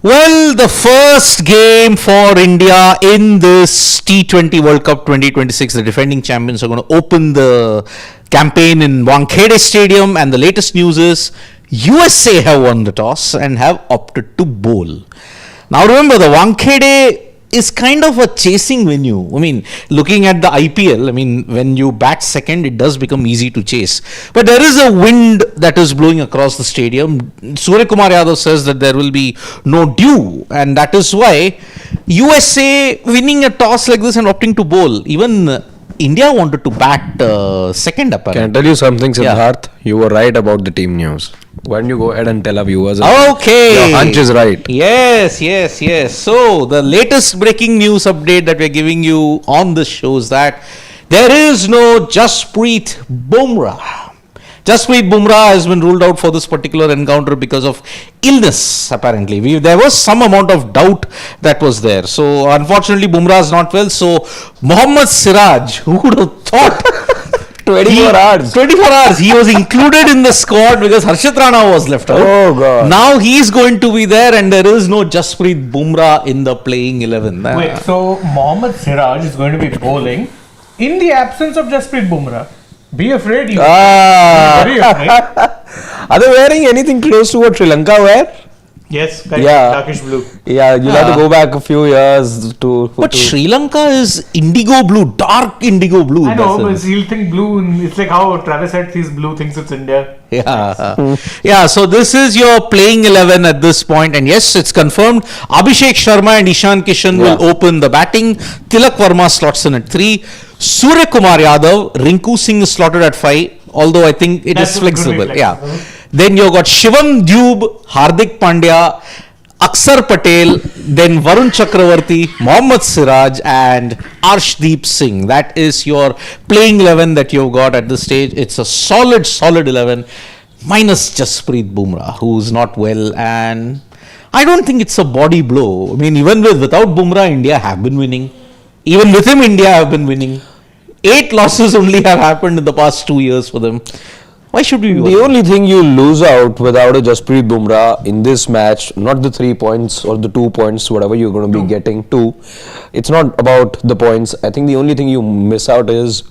Well, the first game for India in this T20 World Cup 2026, the defending champions are going to open the campaign in Wankhede Stadium, and the latest news is USA have won the toss and have opted to bowl. Now remember, the Wankhede is kind of a chasing venue. I mean, looking at the IPL, when you bat second, it does become easy to chase. But there is a wind that is blowing across the stadium. Surya Kumar Yadav says that there will be no dew, and that is why USA winning a toss like this and opting to bowl. Even India wanted to bat second apparently. Can I tell you something, Siddharth? Yeah. You were right about the team news. Why don't you go ahead and tell our viewers? Okay. Your hunch is right. Yes. So, the latest breaking news update that we're giving you on this show is that there is no Jasprit Bumrah. Jasprit Bumrah has been ruled out for this particular encounter because of illness, apparently. There was some amount of doubt that was there. So, unfortunately, Bumrah is not well. So, Mohammed Siraj, who would have thought... 24 hours. He was included in the squad because Harshit Rana was left out. Oh, God. Now he is going to be there, and there is no Jasprit Bumrah in the playing 11. Wait, so Mohammed Siraj is going to be bowling in the absence of Jasprit Bumrah. Be afraid, you. Very afraid. Are they wearing anything close to what Sri Lanka wear? Yes, correct. Yeah. Darkish blue. Yeah, you'll have to go back a few years to... But Sri Lanka is indigo blue, dark indigo blue. I know, but he'll think blue. It's like how Travis said he's blue, thinks it's India. Yeah, so this is your playing 11 at this point, and yes, it's confirmed. Abhishek Sharma and Ishan Kishan will open the batting. Tilak Verma slots in at 3. Surya Kumar Yadav, Rinku Singh is slotted at 5, although I think it is flexible. Yeah. Then you've got Shivam Dube, Hardik Pandya, Aksar Patel, then Varun Chakravarti, Mohammed Siraj, and Arshdeep Singh. That is your playing 11 that you've got at this stage. It's a solid 11, minus Jasprit Bumrah, who's not well, and I don't think it's a body blow. Even without Bumrah, India have been winning. Even with him, India have been winning. 8 losses only have happened in the past 2 years for them. Why should we? The only thing you lose out without a Jasprit Bumrah in this match, not the 3 points or the 2 points, whatever you're going to be getting, 2. It's not about the points. I think the only thing you miss out is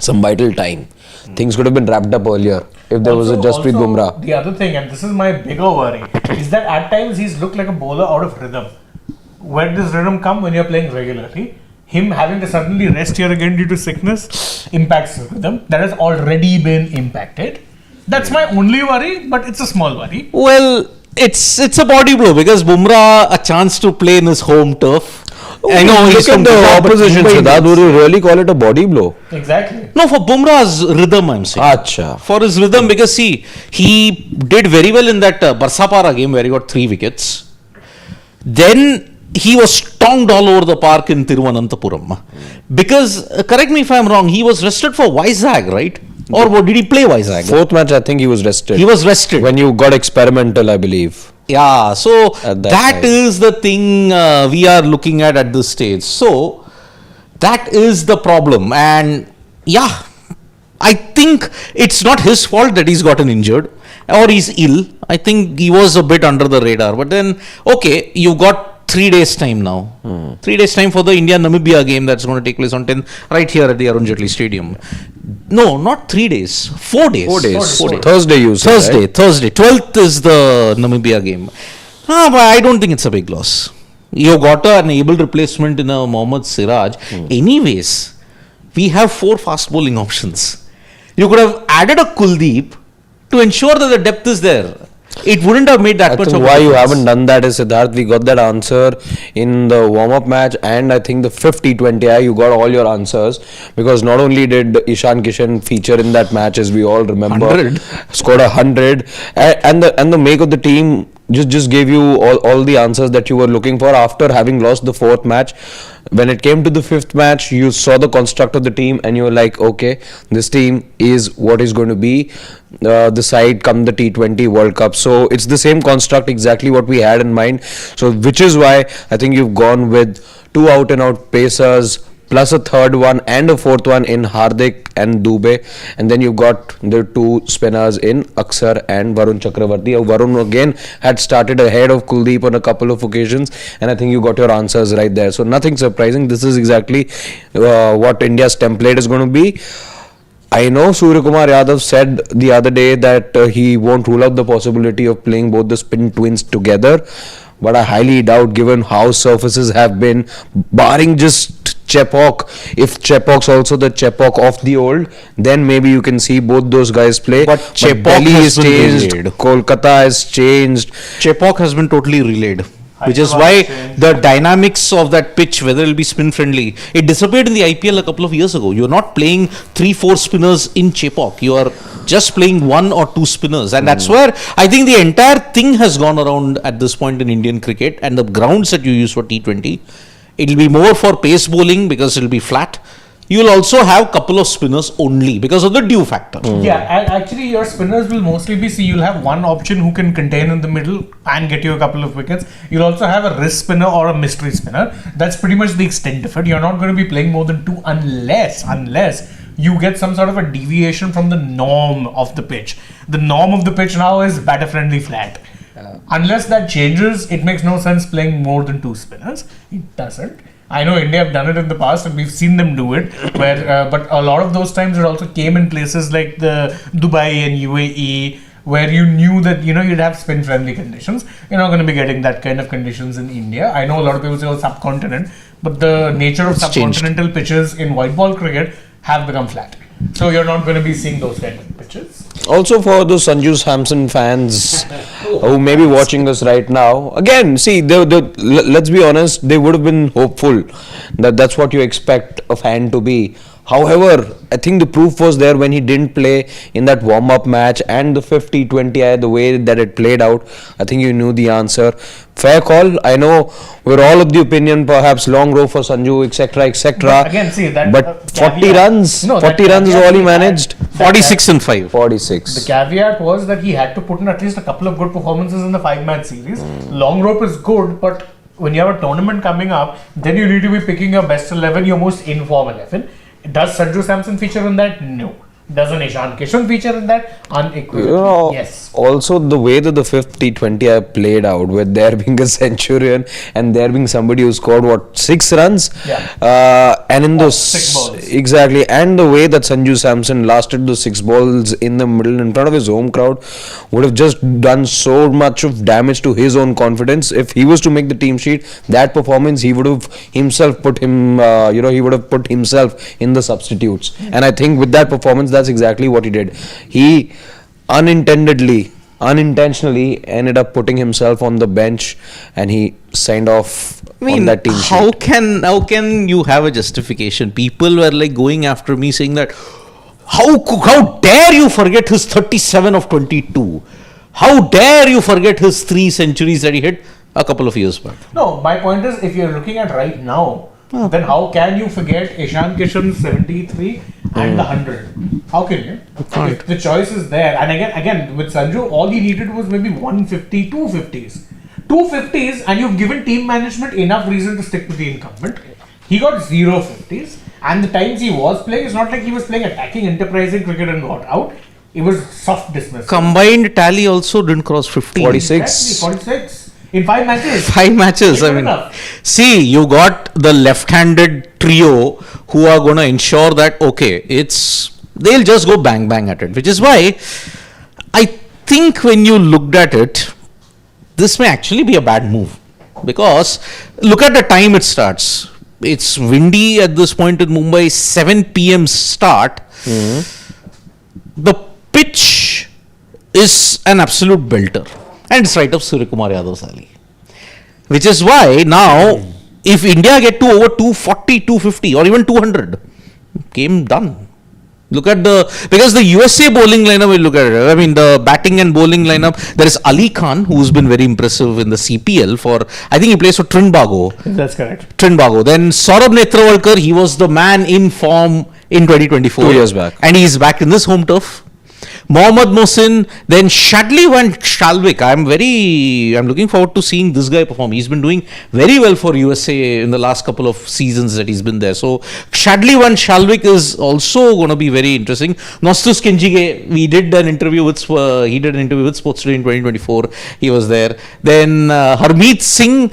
some vital time. Things could have been wrapped up earlier if there was a Jasprit Bumrah. The other thing, and this is my bigger worry, is that at times he's looked like a bowler out of rhythm. Where does rhythm come? When you're playing regularly. Him having to suddenly rest here again due to sickness impacts the rhythm. That has already been impacted. That's my only worry, but it's a small worry. Well, it's a body blow because Bumrah a chance to play in his home turf. I know he's from the opposition. Siddharth, would you really call it a body blow? Exactly. No, for Bumrah's rhythm, I'm saying. Achha. For his rhythm, because see, he did very well in that Barsapara game where he got 3 wickets. Then he was tonged all over the park in Thiruvananthapuram. Because, correct me if I'm wrong, he was rested for Vizag, right? Or what, did he play Vizag? 4th match, I think he was rested. He was rested. When you got experimental, I believe. Yeah, so that is the thing we are looking at this stage. So, that is the problem. And, yeah, I think it's not his fault that he's gotten injured or he's ill. I think he was a bit under the radar. But then, okay, you got 3 days time now. 3 days time for the India-Namibia game that's going to take place on 10th, right here at the Arun Jaitley Stadium. No, not 3 days. 4 days. 4 days. Thursday, you said, right? Thursday. 12th is the Namibia game. But I don't think it's a big loss. You got an able replacement in a Mohammed Siraj. Anyways, we have 4 fast bowling options. You could have added a Kuldeep to ensure that the depth is there. It wouldn't have made that much of a difference. Why you haven't done that is, Siddharth, we got that answer in the warm-up match, and I think the 5th T20I, you got all your answers, because not only did Ishan Kishan feature in that match, as we all remember, 100. Scored 100, and the make of the team just gave you all the answers that you were looking for after having lost the 4th match. When it came to the 5th match, you saw the construct of the team and you were like, okay, this team is what is going to be the side come the T20 World Cup. So it's the same construct, exactly what we had in mind. So which is why I think you've gone with 2 out and out pacers plus a third one and a fourth one in Hardik and Dubey, and then you've got the two spinners in Aksar and Varun Chakravarti. Varun again had started ahead of Kuldeep on a couple of occasions, and I think you got your answers right there. So nothing surprising. This is exactly what India's template is going to be. I know Suryakumar Yadav said the other day that he won't rule out the possibility of playing both the spin twins together, but I highly doubt, given how surfaces have been, barring just Chepauk. If Chepauk's also the Chepauk of the old, then maybe you can see both those guys play. But Chepauk Delhi has is been changed, relayed. Kolkata has changed. Chepauk has been totally relayed. Which is why the dynamics of that pitch, whether it'll be spin friendly, it disappeared in the IPL a couple of years ago. You're not playing 3-4 spinners in Chepauk. You are just playing 1 or 2 spinners. And that's where I think the entire thing has gone around at this point in Indian cricket. And the grounds that you use for T20, it'll be more for pace bowling because it'll be flat. You will also have couple of spinners only because of the dew factor. Yeah, and actually your spinners will mostly be, you'll have one option who can contain in the middle and get you a couple of wickets. You'll also have a wrist spinner or a mystery spinner. That's pretty much the extent of it. You're not going to be playing more than 2 unless you get some sort of a deviation from the norm of the pitch. The norm of the pitch now is batter friendly flat. Unless that changes, it makes no sense playing more than 2 spinners. It doesn't. I know India have done it in the past and we've seen them do it, where but a lot of those times it also came in places like the Dubai and UAE, where you knew that you'd have spin friendly conditions. You're not going to be getting that kind of conditions in India. I know a lot of people say subcontinent, but the nature of subcontinental pitches in white ball cricket have become flat. So you're not going to be seeing those kind of pitches. Also for those Sanju Samson fans who may be watching us right now, again, see, let's be honest, they would have been hopeful that that's what you expect a fan to be. However, I think the proof was there when he didn't play in that warm-up match and the 50-20, the way that it played out. I think you knew the answer. Fair call. I know we're all of the opinion, perhaps long row for Sanju, etc., etc. But again, see that. But 40 runs, 40 runs is all he managed. 46 and 5. 46. The caveat was that he had to put in at least a couple of good performances in the 5-match series. Long rope is good, but when you have a tournament coming up, then you need to be picking your best 11, your most in-form 11. Does Sanju Samson feature in that? No. Does an Ishan Kishan feature in that? Unequivocally, yes. Also, the way that the 50-20 played out, with there being a centurion and there being somebody who scored 6 runs, and in those 6 balls, exactly, and the way that Sanju Samson lasted those 6 balls in the middle in front of his home crowd would have just done so much of damage to his own confidence. If he was to make the team sheet, that performance, he would have himself put him, he would have put himself in the substitutes. And I think with that performance, that's exactly what he did. He unintentionally ended up putting himself on the bench, and he signed off on that team how sheet. can you have a justification? People were like going after me saying that how dare you forget his 37 of 22? How dare you forget his 3 centuries that he hit a couple of years back? No, my point is, if you're looking at right now, then how can you forget Ishan Kishan's 73 and the 100? How can you? can't. If the choice is there, and again with Sanju, all he needed was maybe 150, 250s. 250s, and you've given team management enough reason to stick with the incumbent. He got 0 50s, and the times he was playing, it's not like he was playing attacking, enterprising cricket and got out. It was soft dismissal. Combined tally also didn't cross 50. 46. Exactly, 46. In 5 matches. 5 matches. I mean, see, you got the left-handed trio who are going to ensure that, they'll just go bang bang at it, which is why I think when you looked at it, this may actually be a bad move, because look at the time it starts. It's windy at this point in Mumbai, 7 p.m. start. The pitch is an absolute belter. And it's right up Suryakumar Yadav's alley. Which is why now, if India get to over 240, 250 or even 200, game done. Look at because the USA bowling lineup, we look at it. I mean, the batting and bowling lineup, there is Ali Khan, who's been very impressive in the CPL I think he plays for Trinbago. That's correct. Trinbago. Then Saurabh Netrawalkar, he was the man in form in 2024. 2 years back. And he's back in this home turf. Mohammed Mohsin, then Shadley Van Shalvik. I'm looking forward to seeing this guy perform. He's been doing very well for USA in the last couple of seasons that he's been there. So Shadley Van Shalvik is also going to be very interesting. Nostus Kinjige, he did an interview with Sports Today in 2024. He was there. Then Harmeet Singh.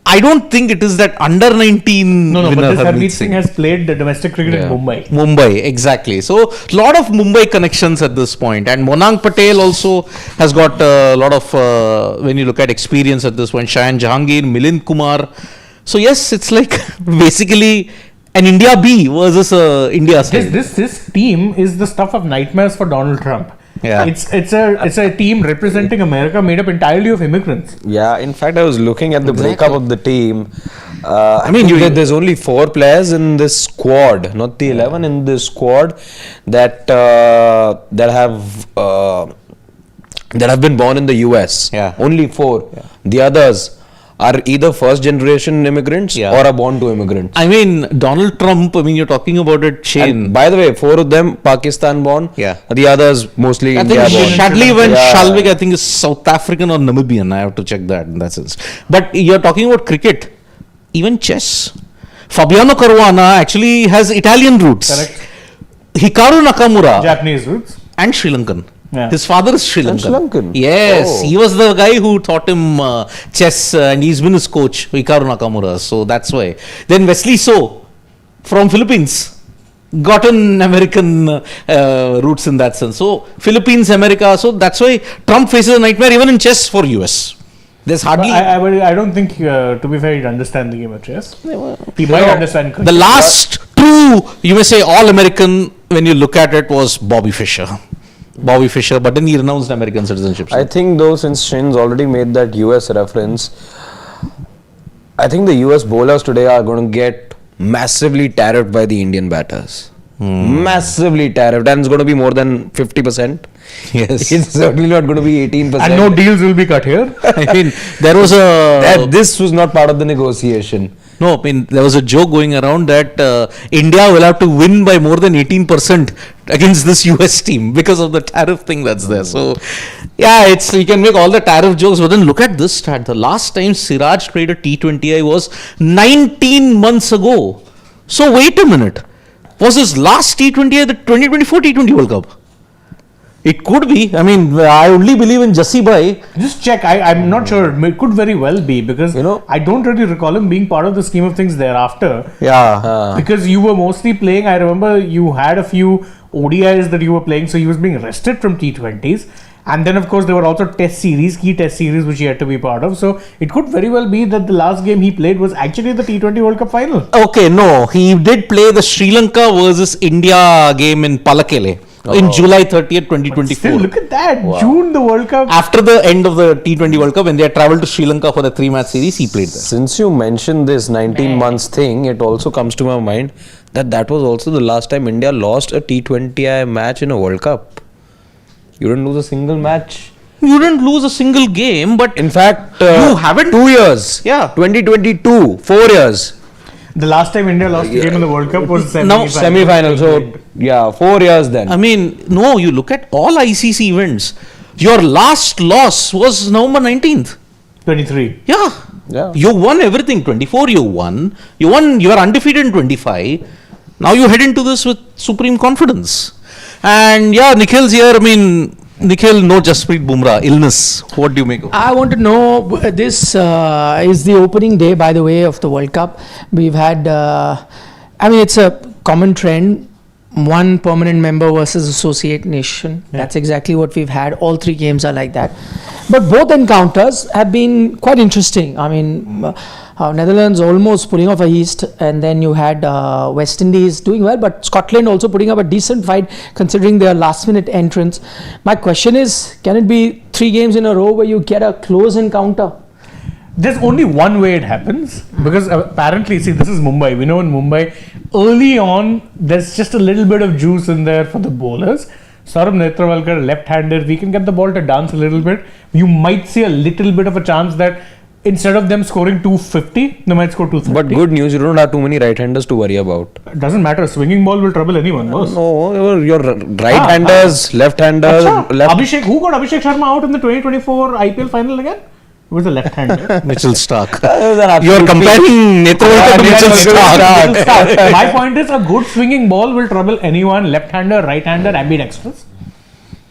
I don't think it is that under 19 No, winner but this Harmeet Singh has played the domestic cricket in Mumbai. Mumbai, exactly. So, lot of Mumbai connections at this point. And Monang Patel also has got a lot of, when you look at experience at this point, Shayan Jahangir, Milind Kumar. So, yes, it's like basically an India B versus India side. This team is the stuff of nightmares for Donald Trump. Yeah. It's a team representing America made up entirely of immigrants. Yeah, in fact, I was looking at the breakup of the team. I mean, there's only 4 players in this squad, not the 11 in this squad that have been born in the US. Yeah. Only 4. Yeah. The others are either first generation immigrants or are born to immigrants. I mean, Donald Trump, you're talking about it, Shane. And by the way, 4 of them Pakistan born. Yeah. The others mostly I think India born. Shadley Van Shalvik, I think, is South African or Namibian. I have to check that in that sense. But you're talking about cricket, even chess. Fabiano Caruana actually has Italian roots. Correct. Hikaru Nakamura. Japanese roots. And Sri Lankan. Yeah. His father is Sri Lankan. Sri Lankan? Yes, Oh. he was the guy who taught him chess and he's been his coach, Hikaru Nakamura. So that's why. Then Wesley So from Philippines. Got an American roots in that sense. So Philippines, America. So that's why Trump faces a nightmare even in chess for US. There's hardly. I don't think, to be fair, he'd understand the game of chess. He might understand cricket. The last true, you may say, all-American, when you look at it, was Bobby Fischer. But then he renounced American citizenship. So. I think though, since Shin's already made that US reference, I think the US bowlers today are going to get massively tariffed by the Indian batters. Massively tariffed, and it's going to be more than 50%. Yes. It's certainly not going to be 18%. And no deals will be cut here. I mean, there was This was not part of the negotiation. No, there was a joke going around that India will have to win by more than 18% against this US team because of the tariff thing that's there. So, yeah, you can make all the tariff jokes, but then look at this stat. The last time Siraj played a T20I was 19 months ago. So, wait a minute. Was his last T20I the 2024 T20 World Cup? It could be. I only believe in Jassi Bhai. Just check. I'm not sure. It could very well be because I don't really recall him being part of the scheme of things thereafter. Yeah. Because you were mostly playing. I remember you had a few ODIs that you were playing, so he was being rested from T20s. And then, of course, there were also key test series, which he had to be part of. So it could very well be that the last game he played was actually the T20 World Cup final. Okay, no. He did play the Sri Lanka versus India game in Palakele. In July 30th, 2024. Still, look at that. Wow. June, the World Cup. After the end of the T20 World Cup, when they had travelled to Sri Lanka for the 3-match series, he played there. Since you mentioned this 19 months thing, it also comes to my mind that was also the last time India lost a T20I match in a World Cup. You didn't lose a single match. You didn't lose a single game, but in fact, you haven't. 2 years. Yeah. 2022, 4 years. The last time India lost a game in the World Cup was semi-final. So, yeah, 4 years then. No, you look at all ICC events. Your last loss was November 19th. 23. Yeah. You won everything. 24 you won. You were undefeated in 25. Now you head into this with supreme confidence. And yeah, Nikhil's here. Nikhil, no Jasprit Bumrah, illness. What do you make of it? I want to know, this is the opening day, by the way, of the World Cup. We've had, it's a common trend. One permanent member versus associate nation. Yeah. That's exactly what we've had. All 3 games are like that. But both encounters have been quite interesting. Netherlands almost putting off a East, and then you had West Indies doing well, but Scotland also putting up a decent fight considering their last-minute entrance. My question is, can it be 3 games in a row where you get a close encounter? There's only one way it happens, because apparently, see, this is Mumbai. We know in Mumbai, early on, there's just a little bit of juice in there for the bowlers. Saurabh Netravalkar, left-hander, we can get the ball to dance a little bit. You might see a little bit of a chance that instead of them scoring 250, they might score 230. But good news, you don't have too many right-handers to worry about. Doesn't matter. Swinging ball will trouble anyone. Boss. No, your right-handers, left-handers, left. Abhishek, who got Abhishek Sharma out in the 2024 IPL final again? It was a left-hander. Mitchell Stark. You're You're comparing Netravalli to Mitchell Stark. My point is, a good swinging ball will trouble anyone, left-hander, right-hander, ambidextrous.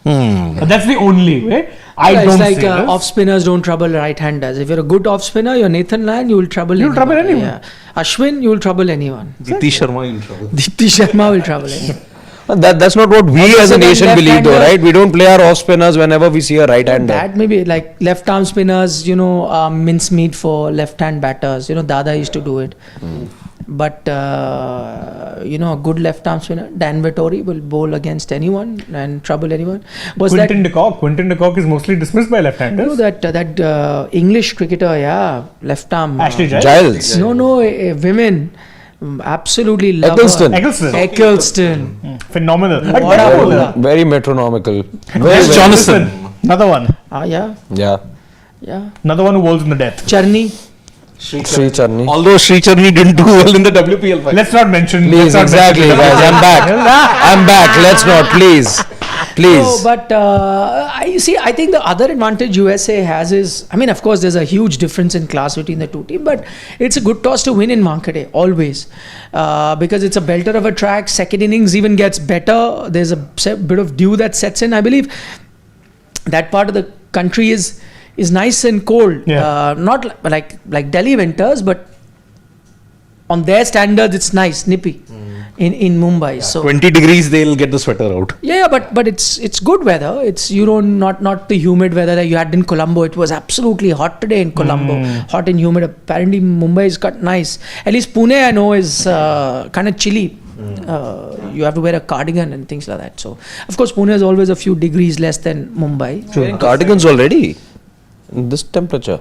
But that's the only way. I it's don't like see this. off spinners don't trouble right-handers. If you're a good off spinner, you're Nathan Lyon, you will trouble You'll trouble anyone. Yeah. Ashwin, you will trouble anyone. Dipti Sharma in trouble. Deepti Sharma will trouble anyone. That's not what we as a then nation believe, though, left-hander- right? We don't play our off spinners whenever we see a right-hander. That may be like left arm spinners, mincemeat for left hand batters. Dada used to do it. But, a good left arm spinner, Dan Vettori, will bowl against anyone and trouble anyone. Was Quinton de Kock is mostly dismissed by left-handers. that English cricketer, left arm. Ashley Giles. No, women. Absolutely love Eccleston. Eccleston. Phenomenal. What a bowler. Very metronomical. Where's Jonathan? Another one. Yeah. Yeah. Another one who bowls in the death. Charni. Sri Charni. Although Sri Charni didn't do well in the WPL final. Let's not mention. Please, exactly, guys. I'm back. Let's not, please. No, but I think the other advantage USA has is, of course, there's a huge difference in class between the two teams, but it's a good toss to win in Wankhede, always. Because it's a belter of a track, second innings even gets better, there's a bit of dew that sets in. I believe that part of the country is nice and cold. Yeah. Not like Delhi winters, but on their standards, it's nice, nippy. In Mumbai, so 20 degrees, they'll get the sweater out. yeah, but it's good weather. It's not the humid weather that you had in Colombo. It was absolutely hot today in Colombo, hot and humid. Apparently Mumbai is got nice. At least Pune I know is kind of chilly. You have to wear a cardigan and things like that. So of course Pune is always a few degrees less than Mumbai. Wearing cardigans already in this temperature.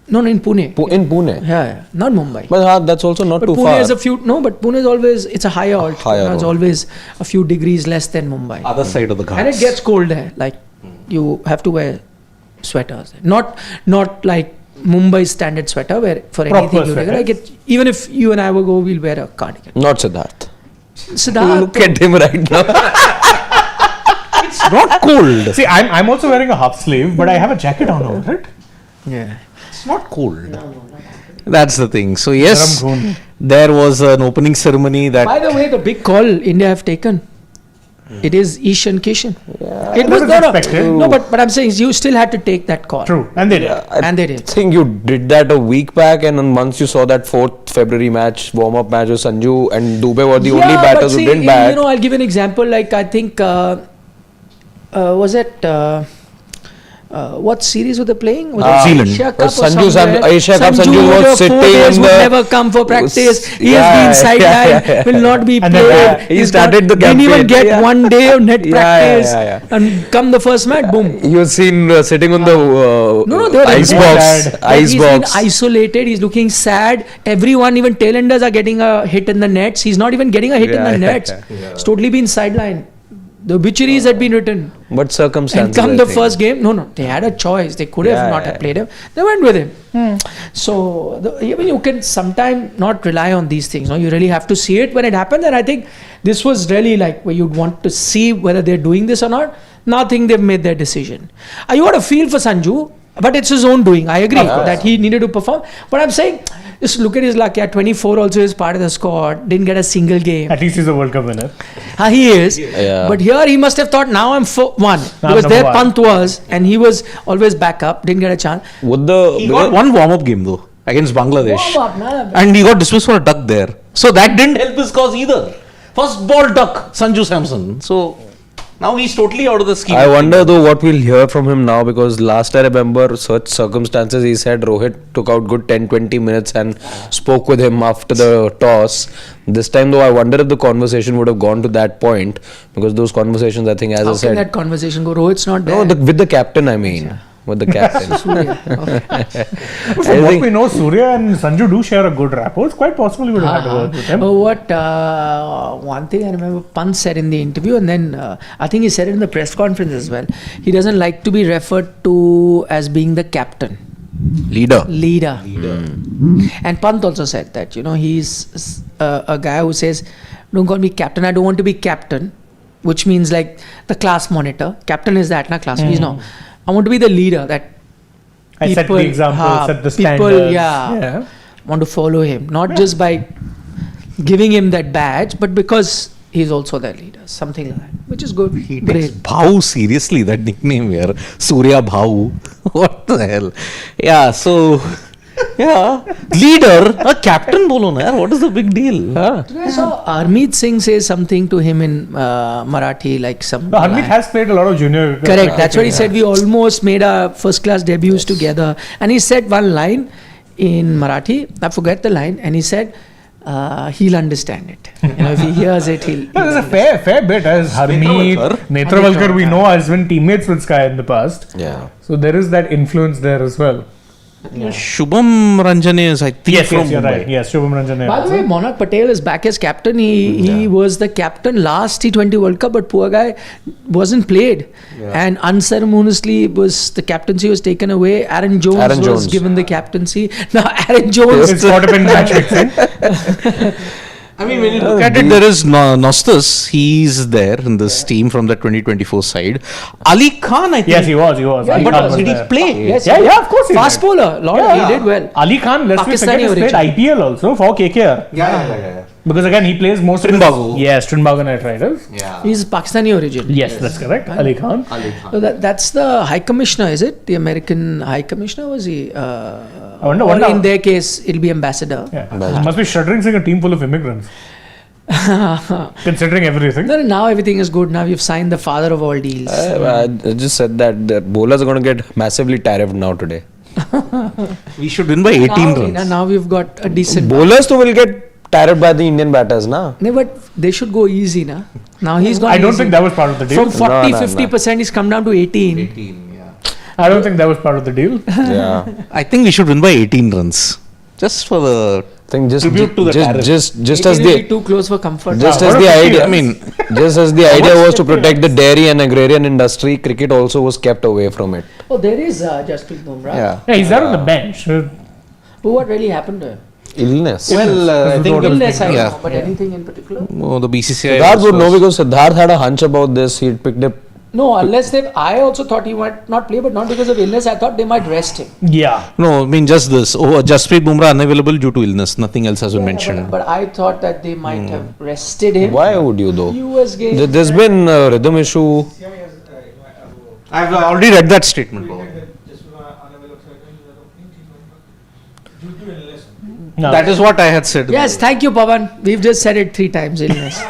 No, in Pune. In Pune. Yeah, not Mumbai. But that's also not But too Pune far. is but Pune is always, it's a higher altitude. Higher It's one. always a few degrees less than Mumbai. Other side of the Ghats. And it gets cold there. Like you have to wear sweaters. Not like Mumbai standard sweater where for Proper anything you take. sweater. Like even if you and I will go, we'll wear a cardigan. Not Siddharth. Siddharth, Look at him right now. It's not cold. See, I'm also wearing a half sleeve, but I have a jacket on over it. Yeah. It's not cold. That's the thing. So yes, Garam Ghun. there was an opening ceremony that by the way, the big call India have taken. It is Ishan Kishan. It That was was no, expected. no, but I'm saying you still had to take that call. True, and they did. And they I did. think you did that a week back, and then once you saw that 4th February match, warm-up match with Sanju and Dubey were the only but batters see, who didn't bat. I'll give you an example. Like I think was it what series were they playing? Was it Zealand. Asia Cup or Sanju somewhere? Asia Cup, Sanju was over sitting 4 days in would the- never come for practice. He Yeah, has been yeah, sidelined, will not be And played. then, he He's started the didn't even campaign. get Yeah. one day of net Yeah, practice. yeah. And come the first match, boom. He was seen sitting on the No, they were ice like box. that. Ice he's box. been isolated. He's looking sad. Everyone, even tailenders, are getting a hit in the nets. He's not even getting a hit in the nets. It's totally been sidelined. The obituaries had been written. But circumstances. And come I the think. first game, no, they had a choice. They could have Yeah, not yeah. have played him. They went with him. So even you can sometimes not rely on these things. No, you really have to see it when it happens. And I think this was really like where you'd want to see whether they're doing this or not. Nothing. They've made their decision. You got a feel for Sanju, but it's his own doing. I agree that he needed to perform. But I'm saying, just look at his luck. Yeah, 24 also is part of the squad. Didn't get a single game. At least he's a World Cup winner. He is. Yeah. But here he must have thought, now I'm one. Now Because I'm their number one. punt was, and he was always back up, didn't get a chance. Would the he got one warm-up game though against Bangladesh. Warm up, man. And he got dismissed for a duck there. So that didn't help his cause either. First ball duck, Sanju Samson. So now he's totally out of the scheme. I wonder though what we'll hear from him now, because last I remember such circumstances he said Rohit took out good 10-20 minutes and spoke with him after the toss. This time though I wonder if the conversation would have gone to that point, because those conversations I think, as How I can said, that conversation go? Rohit's not there. no, with the captain I mean. With the captain. Surya. Okay. From what we know, Surya and Sanju do share a good rapport. It's quite possible we would have had a word with them. One thing I remember Pant said in the interview, and then I think he said it in the press conference as well. He doesn't like to be referred to as being the captain. Leader. And Pant also said that, he's a guy who says, don't call me captain, I don't want to be captain, which means like the class monitor. Captain is that, na class. He's no. I want to be the leader that I set the example, set the people, standards. want to follow him, not just by giving him that badge, but because he's also their leader, something like that, which is good. He takes Bhau seriously, that nickname here. Surya Bhau. What the hell? Yeah, so... Yeah, leader, a captain bolo na yaar, what is the big deal? Today I saw Harmeet Singh say something to him in Marathi, like some... No, Harmeet has played a lot of junior... Correct, that's what he said. We almost made our first class debuts together. And he said one line in Marathi, I forget the line, and he said, he'll understand it. If he hears it, he'll... There's a fair bit, as Harmeet, Netravalkar, we know, has been teammates with Sky in the past. Yeah. So there is that influence there as well. Shubham Ranjane is, I think, from you're Mumbai. right. Yes, Shubham Ranjane. By the way, Monak Patel is back as captain. He was the captain last T20 World Cup, but poor guy wasn't played. And unceremoniously, the captaincy was taken away. Aaron Jones was given the captaincy. Now Aaron Jones is caught up in match fixing. I mean, when you look at it, there is Nostos. He's there in this team from the 2024 side. Ali Khan, I think. Yes, he was. Yeah, Ali But Khan was did he there. play? Yes, Yeah, of course he fast did. bowler. He did well. Ali Khan, let's not forget, Pakistani he's played origin. IPL also for KKR. Yeah. Because again, he plays most Trinbago. of his... Yes, Trinbago Knight Riders. Yeah. He's Pakistani origin. Yes, that's correct. Ali Khan. So that's the High Commissioner, is it? The American High Commissioner, was he? I wonder or in their case, it'll be ambassador. Yeah. Must be shuddering seeing a team full of immigrants. Considering everything. No, now everything is good. Now you've signed the father of all deals. I just said that the bowlers are going to get massively tariffed now today. We should win by 18 runs. Now we've got a decent... Bowlers too will get tariffed by the Indian batters, na? No, but they should go easy, na? Now he's gone I don't easy. think that was part of the deal. From 40, 50%, he's come down to 18. I don't think that was part of the deal. Yeah. I think we should win by 18 runs. Just for the think just tribute to the tariff. just 18 as will be the too close for comfort. just What as a the pity, idea I mean, just as the idea was to protect the dairy and agrarian industry, cricket also was kept away from it. Oh, there is Jasprit Bumrah. Yeah. He's there on the bench. But what really happened to him? Illness. well, I think Illness, I yeah. know, but anything in particular? The BCCI. Siddharth was would know first. because Siddharth had a hunch about this. He picked up. No, unless I also thought he might not play, but not because of illness. I thought they might rest him. Yeah. No, I mean just this. Oh, Jasprit Bumrah unavailable due to illness. Nothing else has been mentioned. But I thought that they might have rested him. Why would you though? US game. There's been a rhythm issue. I've already read that statement. No. That is what I had said. Yes, thank you, Pawan. We've just said it 3 times. Illness.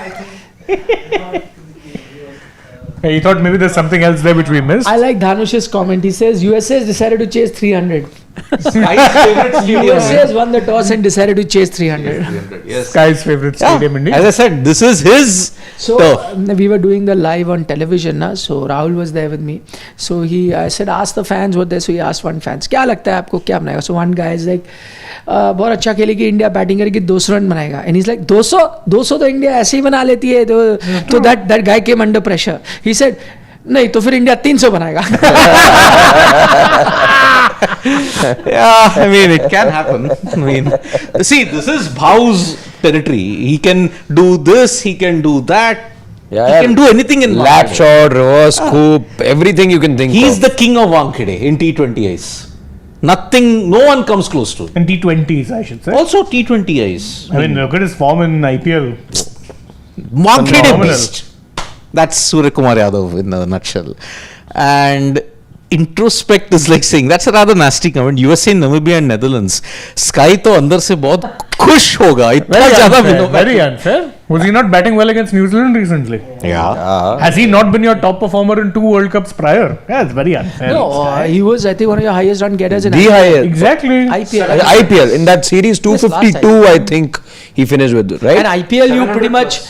He thought maybe there's something else there which we missed. I like Dhanush's comment. He says USA has decided to chase 300. favorite USA has won the toss and decided to chase 300. Yes. Sky's favorite stadium indeed. As I said, this is his So turf. we were doing the live on television, na? So Rahul was there with me. So I said, ask the fans what they. So he asked one fans, क्या लगता है आपको क्या बनाएगा? So one guy is like, बहुत अच्छा खेलेगी India batting करेगी 200 रन बनाएगा. And he's like 200 तो इंडिया ऐसे ही बना लेती है. तो that guy came under pressure. He said, नहीं तो फिर इंडिया 300 बनाएगा. Yeah, I mean, it can happen. I mean, see, this is Bhau's territory. He can do this, he can do that. Yeah, He can do anything in lap Wankhede. shot, reverse scoop, everything you can think He's of. the king of Wankhede in T20 ice. Nothing, no one comes close to him. In T20s, I should say. Also T20 ice. I mean, look at his form in IPL. Wankhede Phenomenal. beast. That's Surya Kumar Yadav in a nutshell. And introspect is like saying, that's a rather nasty comment. USA, Namibia and Netherlands. Sky तो अंदर से बहुत खुश होगा. इतना ज़्यादा Vinod. Very unfair. Was he not batting well against New Zealand recently? Yeah. Has he not been your top performer in 2 World Cups prior? Yeah, it's very unfair. No, he was, I think, one of your highest run getters in The highest. Exactly. IPL. IPL in that series, This last 252, I think he finished with, right? And IPL, you pretty much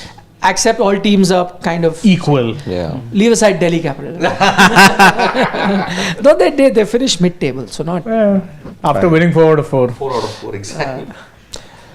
accept all teams are kind of Equal. Yeah. leave aside Delhi Capital. Though they finished mid-table, so not. After winning 4 out of 4. 4 out of 4, exactly.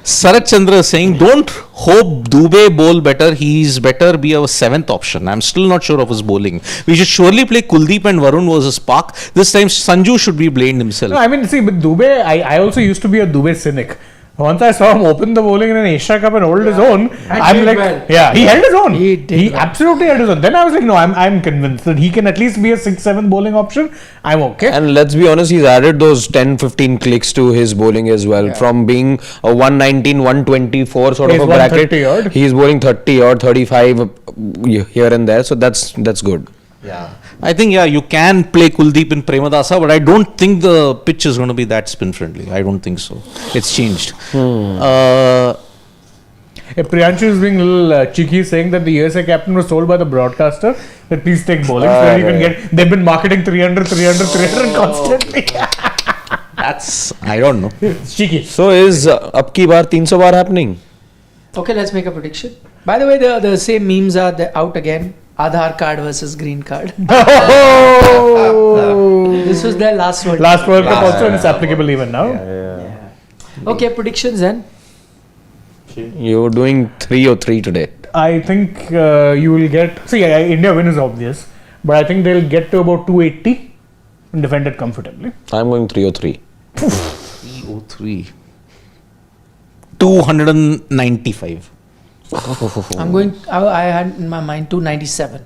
Sarat Chandra is saying, don't hope Dubey bowl better. He's better be our 7th option. I'm still not sure of his bowling. We should surely play Kuldeep and Varun versus Park. This time Sanju should be blamed himself. No, I mean, see, with Dubey, I also used to be a Dubey cynic. Once I saw him open the bowling in an Asia Cup and hold his own, I'm did like, well. yeah, he held his own. He did well. absolutely held his own. Then I was like, no, I'm convinced that he can at least be a 6-7 bowling option. I'm okay. And let's be honest, he's added those 10-15 clicks to his bowling as well. From being a 119, 124 sort He's of a bracket, 130 odd. he's bowling 30 or 35 here and there. So that's good. Yeah. I think, you can play Kuldeep in Premadasa, but I don't think the pitch is going to be that spin friendly. I don't think so. It's changed. Priyanshu is being a little cheeky, saying that the USA captain was told by the broadcaster that please take bowling so that you can get. They've been marketing 300 constantly. That's, I don't know. It's cheeky. So is up ki baar 300 baar happening? Okay, let's make a prediction. By the way, the same memes are out again. Aadhaar card versus green card. This was their last World Cup. Last World Cup also, and it's applicable even now. Okay, predictions then. You're doing 3 or 3 today. I think you will get. See, India win is obvious, but I think they'll get to about 280 and defend it comfortably. I'm going 3 or 3. 303. 295. I'm going. I had in my mind 297.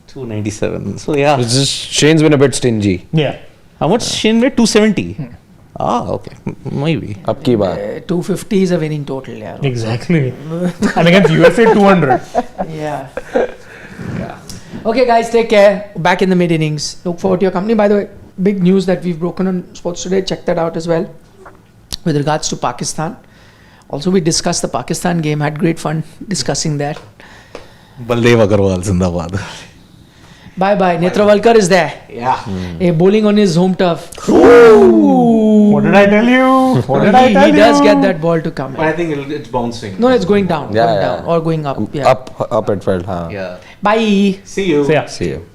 297. So yeah. It's just Shane's been a bit stingy. Yeah. How much Shane made? 270. Okay. Maybe. Up ki baar. 250 is a winning total. Yeah. Exactly. And against USA 200. Yeah. Okay, guys, take care. Back in the mid innings. Look forward to your company. By the way, big news that we've broken on Sports Today. Check that out as well. With regards to Pakistan. Also, we discussed the Pakistan game. Had great fun discussing that. Baldev Agarwal Zindabad. Bye bye. Netravalkar is there. Yeah. Bowling on his home turf. What did I tell you? What did I tell you? He does get that ball to come. I think it's bouncing. No, it's going down. Yeah, going yeah. down or going up. Yeah. Up it felt. Yeah. Bye. See you. So, yeah. See you.